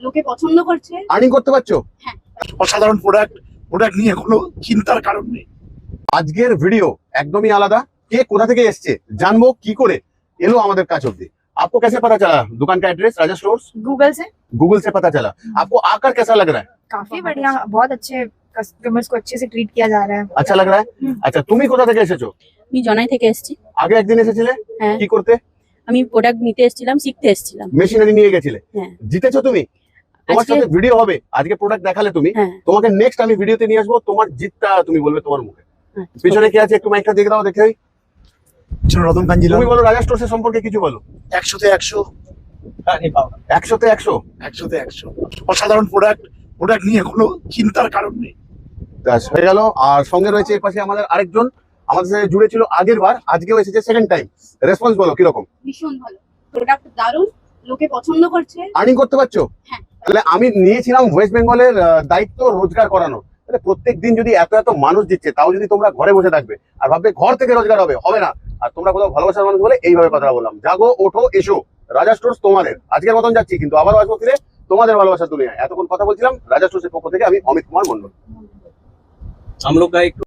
লোকে পছন্দ করছে, আর্নিং করতে পারছো। হ্যাঁ। অসাধারণ প্রোডাক্ট নিয়ে কোনো চিন্তার কারণ নেই। আজকের ভিডিও একদমই আলাদা। কে কোথা থেকে এসছে জানবো, কি করে এলো আমাদের কাছ অব্দি। आपको कैसे पता चला दुकान का एड्रेस? राजा स्टोर्स। गूगल से पता चला। आपको आकर कैसा लग रहा है? काफी बढ़िया, बहुत अच्छे कस्टमर्स को अच्छे से ट्रीट किया जा रहा है। अच्छा लग रहा है। আচ্ছা, তুমি কোথা থেকে এসেছো? আমি জনাই থেকে এসেছি। আগে একদিন এসেছিলে? হ্যাঁ। কি করতে? আমি প্রোডাক্ট নিতে এসেছিলাম, শিখতে এসেছিলাম। মেশিনারি নিয়ে গেছিলে? হ্যাঁ। জিতেছো তুমি। তোমার আজকে- সাথে ভিডিও হবে, আজকে প্রোডাক্ট দেখালে তুমি, হ্যাঁ। তোমাকে নেক্সট আমি ভিডিওতে নিয়ে আসবো, তোমার জিতটা তুমি বলবে তোমার মুখে। আচ্ছা। পিছনে কে আছে একটু মাইকটা দেখে দাও, দেখে রতন কাঞ্জিলাল, তুমি বলো রাজা স্টোর্স সম্পর্কে কিছু বলো। 100-তে 100, 100-তে 100। 100-তে 100 অসাধারণ প্রোডাক্ট নিয়ে কোনো চিন্তার কারণ নেই। ব্যাস হয়ে গেল। আর সঙ্গে রয়েছে এর পাশে আমাদের আরেকজন, আমাদের সাথে জুড়ে ছিল আগের বার, আজকেও এসেছে সেকেন্ড টাইম। রেসপন্স বলো কিরকম? ভীষণ ভালো প্রোডাক্ট, দারুণ, লোকে পছন্দ করছে, আর্নিং করতে পারছো। হ্যাঁ। তাহলে আমি নিয়েছিলাম ওয়েস্ট বেঙ্গলের দায়িত্ব রোজগার করানো। তাহলে প্রত্যেক দিন যদি এত এত মানুষ দিচ্ছে, তাও যদি তোমরা ঘরে বসে থাকবে আর ভাববে ঘর থেকে রোজগার হবে, হবে না। আর তোমরা কোথাও ভালোবাসার মানুষ বলে এইভাবে কথা বললাম, জাগো ওঠো এসো, রাজা স্টোর্স তোমাদের। আজকের মতন যাচ্ছি, কিন্তু আবারও আসবো ফিরে তোমাদের ভালোবাসার দুনিয়ায়। এতক্ষণ কথা বলছিলাম রাজা স্টোর্সের পক্ষ থেকে, আমি অমিত কুমার মন্ডল। हम लोग का एक